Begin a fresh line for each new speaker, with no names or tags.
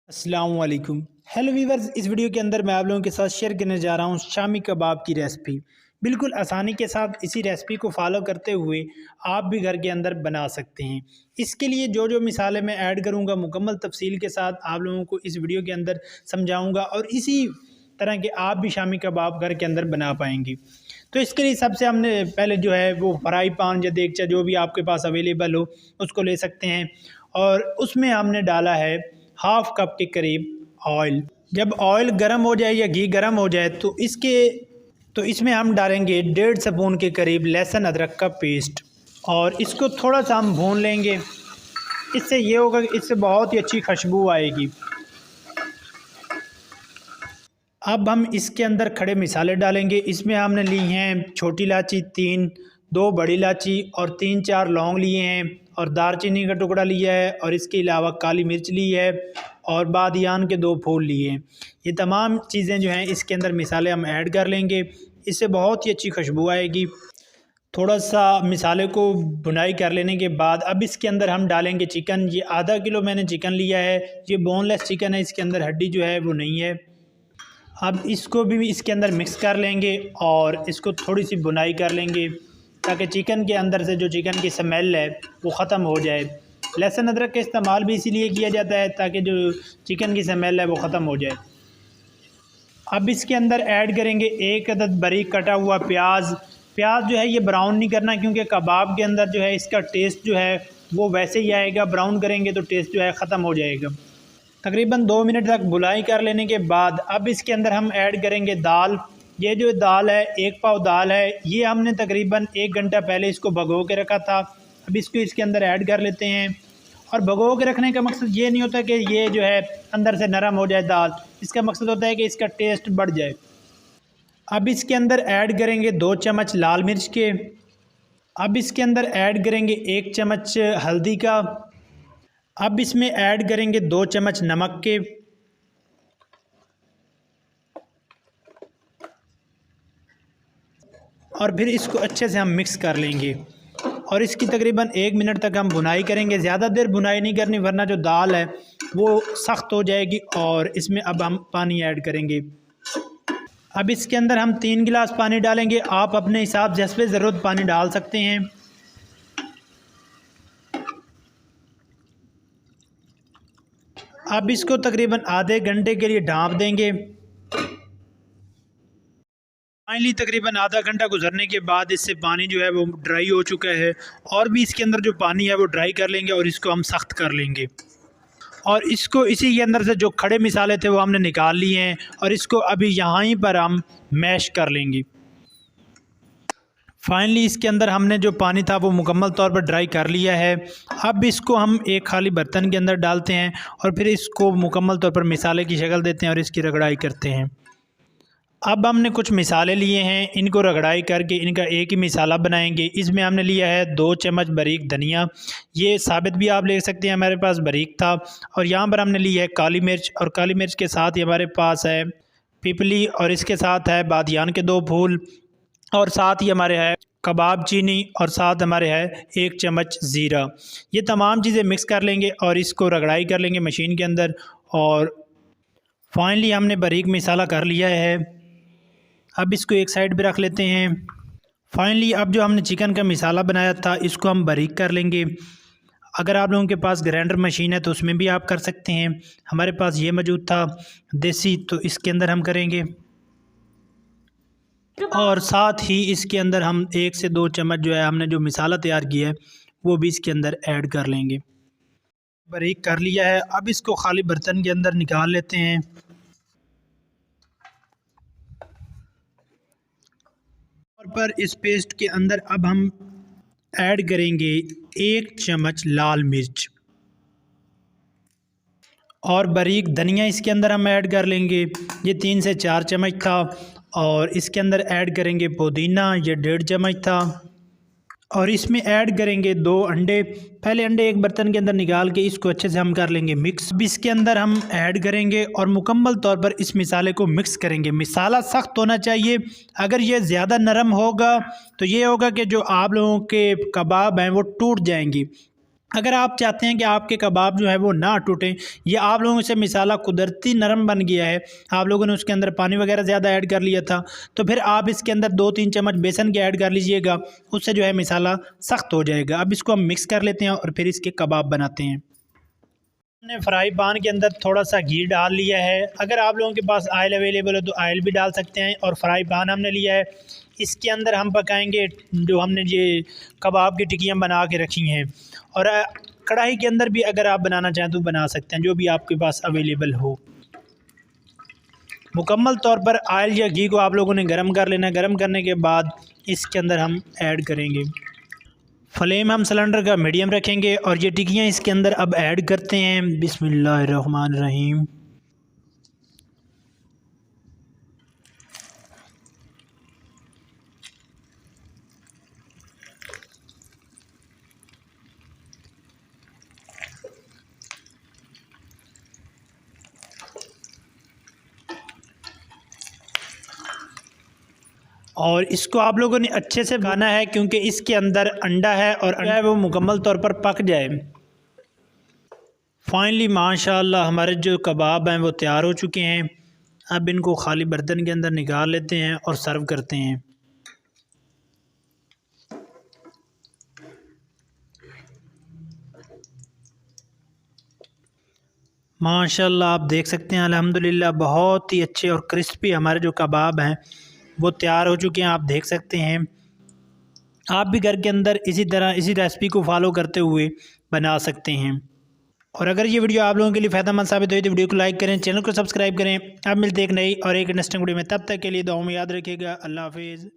अस्सलाम वालेकुम। Hello viewers, इस वीडियो के अंदर मैं आप लोगों के साथ शेयर करने जा रहा हूँ शामी कबाब की रेसिपी। बिल्कुल आसानी के साथ इसी रेसिपी को फॉलो करते हुए आप भी घर के अंदर बना सकते हैं। इसके लिए जो जो मिसालें मैं ऐड करूँगा मुकम्मल तफसील के साथ आप लोगों को इस वीडियो के अंदर समझाऊँगा और इसी तरह के आप भी शामी कबाब घर के अंदर बना पाएंगे। तो इसके लिए सबसे हमने पहले जो है वो फ्राई पान या देगचा जो भी आपके पास अवेलेबल हो उसको ले सकते हैं और उसमें हमने डाला है हाफ़ कप के करीब ऑयल। जब ऑयल गर्म हो जाए या घी गर्म हो जाए तो इसमें हम डालेंगे 1.5 स्पून के करीब लहसुन अदरक का पेस्ट और इसको थोड़ा सा हम भून लेंगे। इससे ये होगा कि इससे बहुत ही अच्छी खुशबू आएगी। अब हम इसके अंदर खड़े मिसाले डालेंगे। इसमें हमने ली हैं छोटी इलायची 3, 2 बड़ी इलायची और 3-4 लौंग लिए हैं और दालचीनी का टुकड़ा लिया है और इसके अलावा काली मिर्च ली है और बादियान के 2 फूल लिए हैं। ये तमाम चीज़ें जो हैं इसके अंदर मिसाले हम ऐड कर लेंगे। इससे बहुत ही अच्छी खुशबू आएगी। थोड़ा सा मिसाले को भुनाई कर लेने के बाद अब इसके अंदर हम डालेंगे चिकन। ये आधा किलो मैंने चिकन लिया है। ये बोनलेस चिकन है, इसके अंदर हड्डी जो है वो नहीं है। अब इसको भी इसके अंदर मिक्स कर लेंगे और इसको थोड़ी सी भुनाई कर लेंगे ताकि चिकन के अंदर से जो चिकन की स्मेल है वो ख़त्म हो जाए। लहसुन अदरक का इस्तेमाल भी इसीलिए किया जाता है ताकि जो चिकन की स्मेल है वो ख़त्म हो जाए। अब इसके अंदर ऐड करेंगे 1 अदद बारीक कटा हुआ प्याज। प्याज जो है ये ब्राउन नहीं करना क्योंकि कबाब के अंदर जो है इसका टेस्ट जो है वो वैसे ही आएगा। ब्राउन करेंगे तो टेस्ट जो है ख़त्म हो जाएगा। तकरीबन 2 मिनट तक भुनाई कर लेने के बाद अब इसके अंदर हम ऐड करेंगे दाल। ये जो दाल है 1 पाव दाल है, ये हमने तकरीबन 1 घंटा पहले इसको भगो के रखा था। अब इसको इसके अंदर ऐड कर लेते हैं और भगो के रखने का मकसद ये नहीं होता कि ये जो है अंदर से नरम हो जाए दाल, इसका मकसद होता है कि इसका टेस्ट बढ़ जाए। अब इसके अंदर ऐड करेंगे 2 चम्मच लाल मिर्च के। अब इसके अंदर ऐड करेंगे 1 चम्मच हल्दी का। अब इसमें ऐड करेंगे 2 चम्मच नमक के और फिर इसको अच्छे से हम मिक्स कर लेंगे और इसकी तकरीबन 1 मिनट तक हम भुनाई करेंगे। ज़्यादा देर भुनाई नहीं करनी वरना जो दाल है वो सख्त हो जाएगी। और इसमें अब हम पानी ऐड करेंगे। अब इसके अंदर हम 3 गिलास पानी डालेंगे। आप अपने हिसाब से हस्बे ज़रूरत पानी डाल सकते हैं। अब इसको तकरीबन आधे घंटे के लिए ढाँप देंगे। फाइनली तकरीबन आधा घंटा गुजरने के बाद इससे पानी जो है वो ड्राई हो चुका है और भी इसके अंदर जो पानी है वो ड्राई कर लेंगे और इसको हम सख्त कर लेंगे। और इसको इसी के अंदर से जो खड़े मिसाले थे वो हमने निकाल लिए हैं और इसको अभी यहाँ पर हम मैश कर लेंगे। फाइनली इसके अंदर हमने जो पानी था वो मुकम्मल तौर पर ड्राई कर लिया है। अब इसको हम एक खाली बर्तन के अंदर डालते हैं और फिर इसको मुकम्मल तौर पर मिसाले की शक्ल देते हैं और इसकी रगड़ाई करते हैं। अब हमने कुछ मिसाले लिए हैं, इनको रगड़ाई करके इनका एक ही मिसाला बनाएंगे। इसमें हमने लिया है 2 चम्मच बारीक धनिया, ये साबित भी आप ले सकते हैं, हमारे पास बारीक था। और यहाँ पर हमने ली है काली मिर्च और काली मिर्च के साथ ही हमारे पास है पिपली और इसके साथ है बादियान के 2 फूल और साथ ही हमारे है कबाब चीनी और साथ हमारे है 1 चम्मच ज़ीरा। ये तमाम चीज़ें मिक्स कर लेंगे और इसको रगड़ाई कर लेंगे मशीन के अंदर। और फाइनली हमने बारीक मिसाला कर लिया है। अब इसको एक साइड पे रख लेते हैं। फाइनली अब जो हमने चिकन का मिसाला बनाया था इसको हम बारीक कर लेंगे। अगर आप लोगों के पास ग्राइंडर मशीन है तो उसमें भी आप कर सकते हैं। हमारे पास ये मौजूद था देसी, तो इसके अंदर हम करेंगे और साथ ही इसके अंदर हम 1 से 2 चम्मच जो है हमने जो मिसाला तैयार किया है वो भी इसके अंदर ऐड कर लेंगे। बारीक कर लिया है। अब इसको खाली बर्तन के अंदर निकाल लेते हैं और पर इस पेस्ट के अंदर अब हम ऐड करेंगे 1 चम्मच लाल मिर्च और बारीक धनिया इसके अंदर हम ऐड कर लेंगे। ये 3 से 4 चम्मच था। और इसके अंदर ऐड करेंगे पुदीना, ये 1.5 चम्मच था। और इसमें ऐड करेंगे 2 अंडे। पहले अंडे एक बर्तन के अंदर निकाल के इसको अच्छे से हम कर लेंगे मिक्स। अब इसके अंदर हम ऐड करेंगे और मुकम्मल तौर पर इस मिसाले को मिक्स करेंगे। मिसाला सख्त होना चाहिए, अगर ये ज़्यादा नरम होगा तो ये होगा कि जो आप लोगों के कबाब हैं वो टूट जाएंगी। अगर आप चाहते हैं कि आपके कबाब जो है वो ना टूटें, या आप लोगों से मिसाला कुदरती नरम बन गया है, आप लोगों ने उसके अंदर पानी वगैरह ज़्यादा ऐड कर लिया था, तो फिर आप इसके अंदर 2-3 चम्मच बेसन के ऐड कर लीजिएगा, उससे जो है मिसाला सख्त हो जाएगा। अब इसको हम मिक्स कर लेते हैं और फिर इसके कबाब बनाते हैं। हमने फ्राई पैन के अंदर थोड़ा सा घी डाल लिया है। अगर आप लोगों के पास ऑयल अवेलेबल हो तो ऑयल भी डाल सकते हैं। और फ्राई पैन हमने लिया है, इसके अंदर हम पकाएंगे जो हमने ये कबाब की टिक्कियाँ बना के रखी हैं। और कढ़ाई के अंदर भी अगर आप बनाना चाहें तो बना सकते हैं, जो भी आपके पास अवेलेबल हो। मुकम्मल तौर पर ऑयल या घी को आप लोगों ने गर्म कर लेना है। गर्म करने के बाद इसके अंदर हम ऐड करेंगे। फ्लेम हम सिलेंडर का मीडियम रखेंगे और ये टिक्कियाँ इसके अंदर अब ऐड करते हैं। बिस्मिल्लाहिर्रहमानिर्रहीम। और इसको आप लोगों ने अच्छे से बनाना है, क्योंकि इसके अंदर अंडा है और अंडा है वो मुकम्मल तौर पर पक जाए। फाइनली माशाल्लाह हमारे जो कबाब हैं वो तैयार हो चुके हैं। अब इनको खाली बर्तन के अंदर निकाल लेते हैं और सर्व करते हैं। माशाल्लाह आप देख सकते हैं अल्हम्दुलिल्लाह बहुत ही अच्छे और क्रिस्पी हमारे जो कबाब हैं वो तैयार हो चुके हैं। आप देख सकते हैं। आप भी घर के अंदर इसी तरह इसी रेसिपी को फॉलो करते हुए बना सकते हैं। और अगर ये वीडियो आप लोगों के लिए फ़ायदेमंद साबित हुई तो वीडियो को लाइक करें, चैनल को सब्सक्राइब करें। अब मिलते हैं एक नई और एक इंटरेस्टिंग वीडियो में, तब तक के लिए दुआओं में याद रखिएगा। अल्लाह हाफिज़।